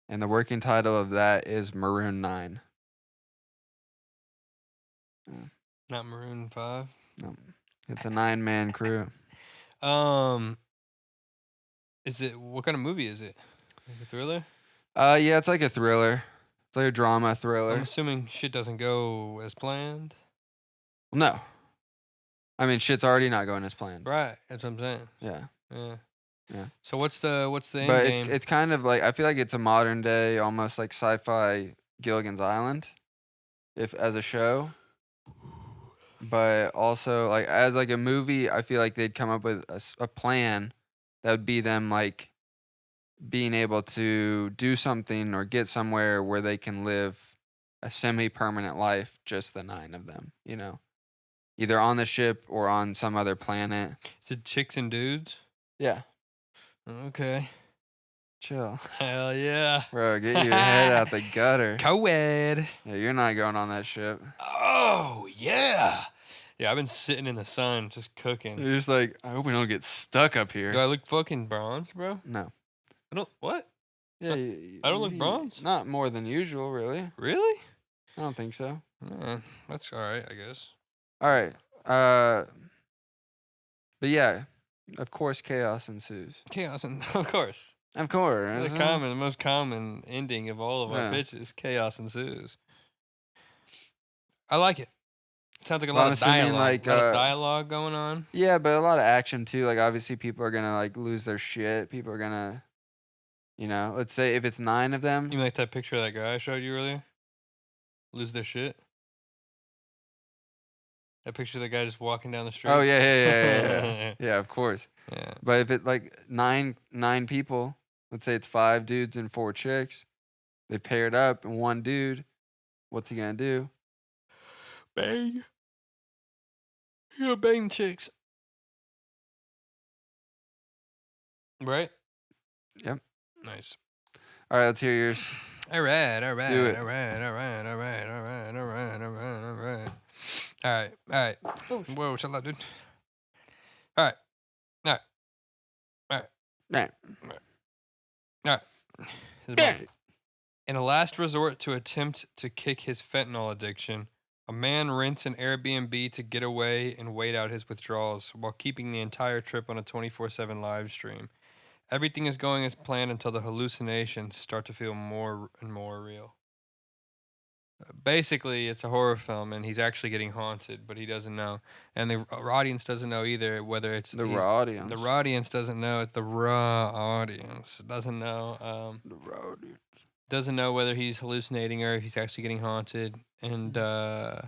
And the working title of that is Maroon 9. Not Maroon 5. No, it's a 9-man crew. Is it, what kind of movie is it? Like a thriller? Yeah, it's like a thriller. It's like a drama thriller. I'm assuming shit doesn't go as planned. No. I mean, shit's already not going as planned. Right, that's what I'm saying. Yeah. Yeah. So what's the end But game? it's kind of like, I feel like it's a modern day, almost like sci-fi Gilligan's Island, if as a show. But also, like, as like a movie, I feel like they'd come up with a plan that would be them like being able to do something or get somewhere where they can live a semi-permanent life, just the 9 of them, either on the ship or on some other planet. Is it chicks and dudes? Yeah. Okay. Chill. Hell yeah. Bro, get your head out the gutter. Co-ed. Yeah, you're not going on that ship. Oh, yeah. Yeah, I've been sitting in the sun just cooking. You're just like, I hope we don't get stuck up here. Do I look fucking bronze, bro? No. I don't, what? Yeah, I don't look bronze? Not more than usual, really. Really? I don't think so. That's all right, I guess. All right. But yeah, of course, chaos ensues. Chaos, and of course. Of course. The most common ending of all of our Yeah. pitches, chaos ensues. I like it. Sounds like a Well, lot I'm of assuming, dialogue. like, A lot of dialogue going on. Yeah, but a lot of action too. Like, obviously, people are gonna like lose their shit. People are gonna, let's say if it's 9 of them. You mean like that picture of that guy I showed you earlier? Lose their shit? That picture of the guy just walking down the street? Oh yeah. Yeah, of course. Yeah. But if it like nine people, let's say it's 5 dudes and 4 chicks, they paired up and 1 dude, what's he gonna do? Bang. You gonna bang chicks. Right? Yep. Nice. All right, let's hear yours. All right. Do it. All right. Whoa, shut up, dude. All right. Right. This is mine. In a last resort to attempt to kick his fentanyl addiction, a man rents an Airbnb to get away and wait out his withdrawals while keeping the entire trip on a 24/7 live stream. Everything is going as planned until the hallucinations start to feel more and more real. Basically, it's a horror film, and he's actually getting haunted, but he doesn't know. And the audience doesn't know either, whether it's... The raw audience. The raw audience doesn't know. It's the raw audience. Doesn't know. The raw audience. Doesn't know whether he's hallucinating or if he's actually getting haunted. And, yeah,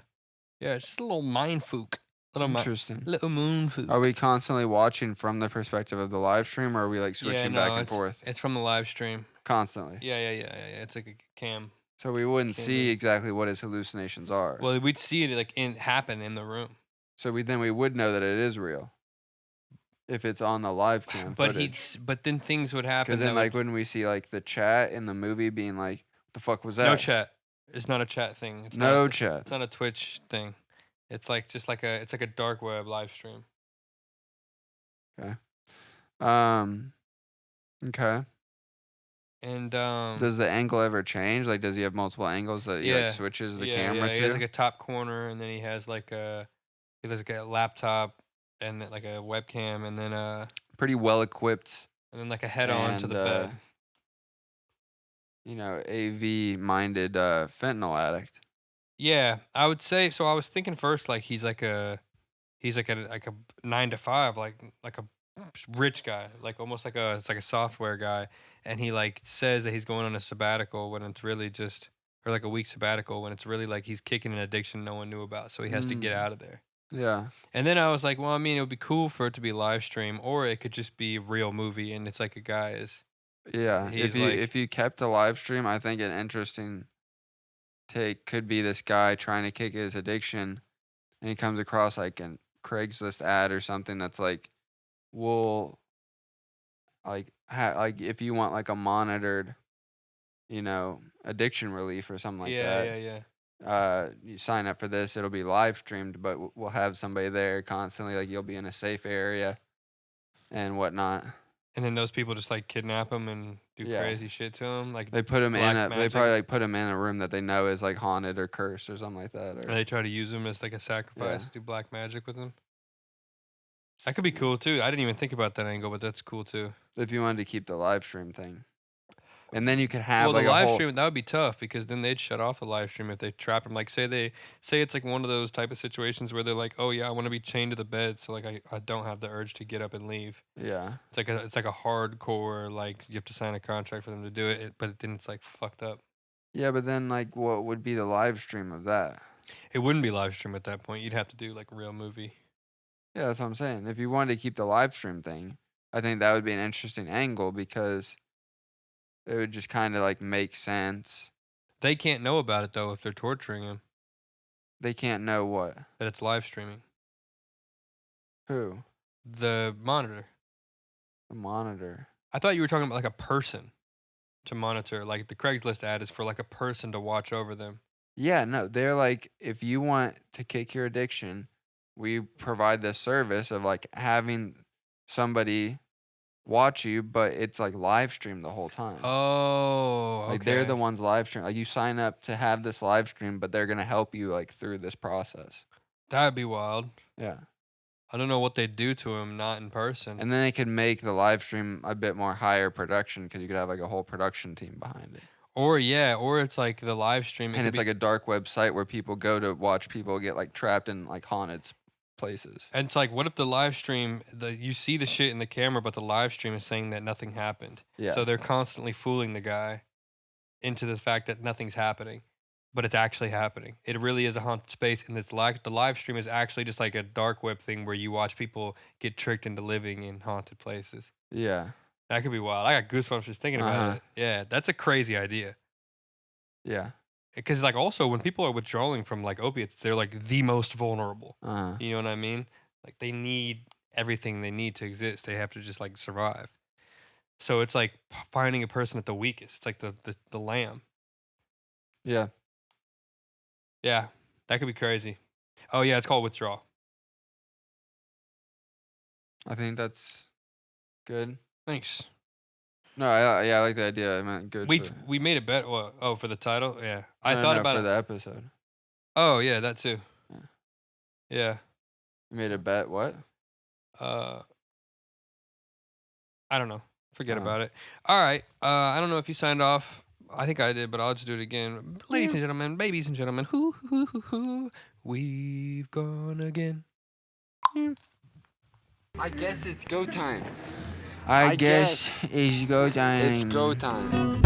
it's just a little mind fook. Interesting. Little moon fook. Are we constantly watching from the perspective of the live stream, or are we like switching back and forth? It's from the live stream. Constantly. Yeah. It's like a cam. So we wouldn't Can see be. exactly what his hallucinations are. Well, we'd see it like happen in the room. So we would know that it is real if it's on the live cam footage. But then things would happen. Because then, like, wouldn't we see like the chat in the movie being like, "What the fuck was that?" No chat. It's not a chat thing. It's No not, chat. It's not a Twitch thing. It's like it's like a dark web live stream. Okay. And Does the angle ever change? Like, does he have multiple angles that he like switches the camera He to? has like a top corner, and then he has like a laptop and then, like a webcam, and then Pretty well equipped. and then like a head on to the bed. AV minded fentanyl addict. Yeah, I would say so. I was thinking first, like he's like a 9 to 5, like a rich guy, like almost like it's like a software guy, and he like says that he's going on a sabbatical when it's really just or like a week sabbatical when it's really like he's kicking an addiction no one knew about, so he has to get Mm, out of there. yeah. And then I was like, well, I mean, it would be cool for it to be live stream, or it could just be a real movie, and it's like a guy is Yeah. he's If like you kept the live stream, I think an interesting take could be this guy trying to kick his addiction, and he comes across like a Craigslist ad or something that's like, we'll like if you want like a monitored, addiction relief or something like yeah, that. yeah, yeah. You sign up for this, it'll be live streamed, but we'll have somebody there constantly. Like you'll be in a safe area and whatnot. And then those people just like kidnap him and do Yeah. crazy shit to him, like They put him in black a. They magic. probably like put him in a room that they know is like haunted or cursed or something like that. And Or they try to use him as like a sacrifice, Yeah. do black magic with him. That could be cool too. I didn't even think about that angle, but that's cool too. if you wanted to keep the live stream thing, and then you could have Well, like the a live whole. stream that would be tough because then they'd shut off the live stream if they trap him. Like say it's like one of those type of situations where they're like, oh yeah, I want to be chained to the bed, so like I don't have the urge to get up and leave. Yeah. It's like a hardcore like you have to sign a contract for them to do it, but then it's like fucked up. Yeah, but then like, what would be the live stream of that? It wouldn't be live stream at that point. You'd have to do like a real movie. Yeah, that's what I'm saying. If you wanted to keep the live stream thing, I think that would be an interesting angle because it would just kind of like make sense. They can't know about it though if they're torturing him They can't know what. that it's live streaming. Who? The monitor. The monitor. I thought you were talking about like a person to monitor. Like the Craigslist ad is for like a person to watch over them. Yeah, no, they're like, if you want to kick your addiction, we provide this service of like having somebody watch you, but it's like live stream the whole time. Oh, okay. Like they're the ones live stream. Like you sign up to have this live stream, but they're gonna help you like through this process. That'd be wild. Yeah. I don't know what they'd do to him, not in person. And then they could make the live stream a bit more higher production because you could have like a whole production team behind it. Or it's like the live stream. And it's like a dark website where people go to watch people get like trapped in like haunted places. and it's like, what if the live stream, you see the shit in the camera, but the live stream is saying that nothing happened. Yeah. So they're constantly fooling the guy into the fact that nothing's happening, but it's actually happening. It really is a haunted space, and the live stream is actually just like a dark web thing where you watch people get tricked into living in haunted places. Yeah. That could be wild. I got goosebumps just thinking about Uh-huh. it. Yeah, that's a crazy idea. Yeah. Because like also when people are withdrawing from like opiates, they're like the most vulnerable. Uh-huh. You know what I mean? Like they need everything they need to exist. They have to just like survive. So it's like finding a person at the weakest. It's like the lamb. Yeah. Yeah, that could be crazy. Oh yeah, it's called Withdrawal. I think that's good. Thanks. No, I like the idea. I meant good. We made it better. For the title. Yeah, I No, thought no, about for it. the episode. Oh yeah, that too. Yeah. Yeah. You made a bet. What? I don't know. Forget Uh-huh. about it. All right. I don't know if you signed off. I think I did, but I'll just do it again. Ladies and gentlemen, babies and gentlemen, who, we've gone again. I guess it's go time. I guess it's go time. It's go time.